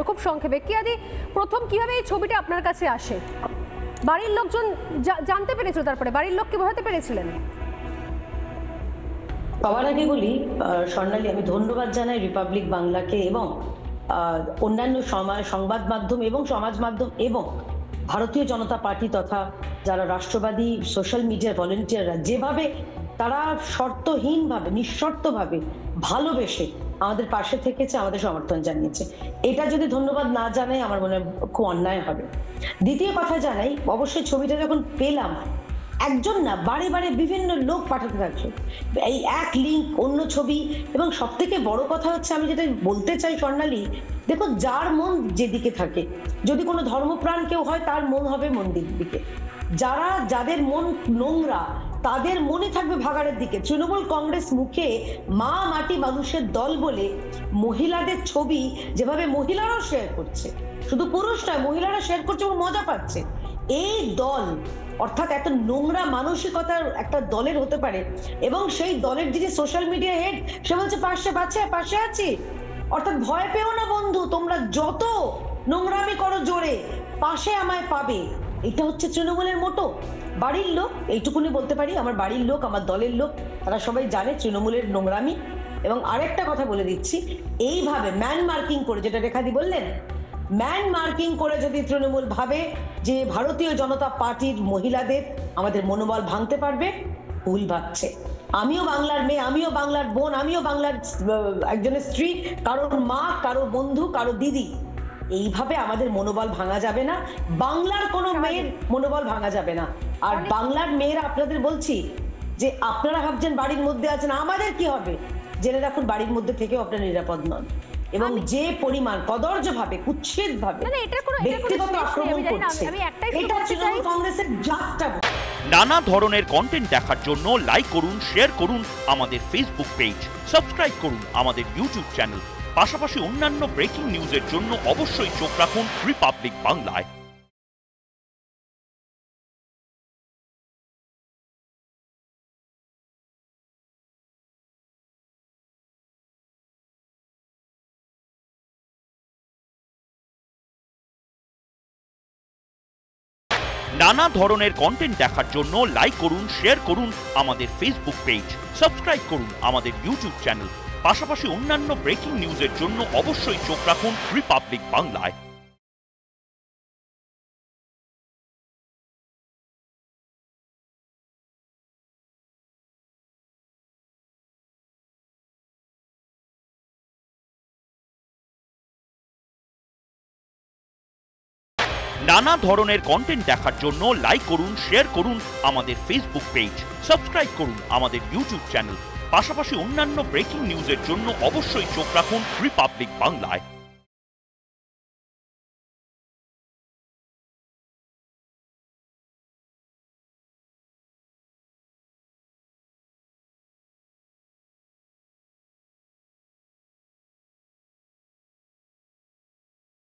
খুব সংক্ষেপে কিয়াদি, প্রথম কিভাবে এই ছবিটা আপনার কাছে আসে? বাড়ির লোকজন জানতে পেরেছিল, তারপরে বাড়ির লোককে বোঝাতে পেরেছিলেন? সবার আগে বলি স্বর্ণালী, আমি ধন্যবাদ জানাই রিপাবলিক বাংলাকে এবং অন্যান্য সংবাদ মাধ্যম এবং সমাজ মাধ্যম এবং ভারতীয় জনতা পার্টি তথা যারা রাষ্ট্রবাদী সোশ্যাল মিডিয়ার ভলেন্টিয়াররা যেভাবে তারা শর্তহীনভাবে নিঃশর্তভাবে ভালোবেসে আমাদের পাশে থেকেছে, আমাদের সমর্থন জানিয়েছে। এটা যদি ধন্যবাদ না জানাই আমার মনে হয় খুব অন্যায় হবে। দ্বিতীয় কথা জানাই, অবশ্যই ছবিটা যখন পেলাম একজন না বারে বারে বিভিন্ন লোক পাঠাতে থাকছে এই এক লিঙ্ক অন্য ছবি। এবং সব থেকে বড় কথা হচ্ছে, আমি যেটা বলতে চাই স্বর্ণালী, দেখো যার মন যেদিকে থাকে, যদি কোনো ধর্মপ্রাণ কেউ হয় তার মন হবে মন্দির দিকে, যাদের মন নোংরা তাদের মনে থাকবে ভাগাড়ের দিকে। তৃণমূল কংগ্রেস মুখে মা মাটি মানুষের দল বলে মহিলাদের ছবি যেভাবে মহিলারাও শেয়ার করছে, শুধু পুরুষ নয় মহিলারা শেয়ার করছে এবং মজা পাচ্ছে। এই দল অর্থাৎ এত নোংরা মানসিকতার একটা দলের হতে পারে, এবং সেই দলের যিনি সোশ্যাল মিডিয়া হেড সে বলছে পাশে আছি। অর্থাৎ ভয় পেও না বন্ধু, তোমরা যত নোংরামি করো জোরে পাশে আমায় পাবে। এটা হচ্ছে তৃণমূলের মোটো। বাড়ির লোক এইটুকুনি বলতে পারি, আমার বাড়ির লোক আমার দলের লোক তারা সবাই জানে তৃণমূলের নোংরামি। এবং আরেকটা কথা বলে দিচ্ছি, এইভাবে ম্যান মার্কিং করে, যেটা রেখাদি বললেন, ম্যান মার্কিং করে যদি তৃণমূল ভাবে যে ভারতীয় জনতা পার্টির মহিলাদের আমাদের মনোবল ভাঙতে পারবে, ভুল ভাবছে। আমিও বাংলার মেয়ে, আমিও বাংলার বোন, আমিও বাংলার একজনের স্ত্রী, কারোর মা, কারো বন্ধু, কারো দিদি। এইভাবে আমাদের মনোবল ভাঙা যাবে না, বাংলার কোনো মেয়ের মনোবল ভাঙা যাবে না। আর বাংলার মেয়েরা আপনাদের বলছি যে আপনারা ভাবছেন বাড়ির মধ্যে আছেন, আমাদের কি হবে জেনে রাখুন, বাড়ির মধ্যে থেকেও আপনারা নিরাপদ নন। এবং যে পরিমাণ কদর্য ভাবে কুৎসিত ভাবে ব্যক্তিগত আক্রমণ করছে, এটা তৃণমূল কংগ্রেসের যাত্রা। নানা ধরনের কন্টেন্ট দেখার জন্য লাইক করুন, শেয়ার করুন আমাদের ফেসবুক পেজ, সাবস্ক্রাইব করুন আমাদের ইউটিউব চ্যানেল। পাশাপাশি অন্যান্য ব্রেকিং নিউজের জন্য অবশ্যই চোখ রাখুন রিপাবলিক বাংলায়। নানা ধরনের কন্টেন্ট দেখার জন্য লাইক করুন, শেয়ার করুন আমাদের ফেসবুক পেজ, সাবস্ক্রাইব করুন আমাদের ইউটিউব চ্যানেল। পাশাপাশি অন্যান্য ব্রেকিং নিউজের জন্য অবশ্যই চোখ রাখুন রিপাবলিক বাংলায়। নানা ধরনের কন্টেন্ট দেখার জন্য লাইক করুন, শেয়ার করুন আমাদের ফেসবুক পেজ, সাবস্ক্রাইব করুন আমাদের ইউটিউব চ্যানেল। পাশাপাশি অন্যান্য ব্রেকিং নিউজের জন্য অবশ্যই চোখ রাখুন রিপাবলিক বাংলায়।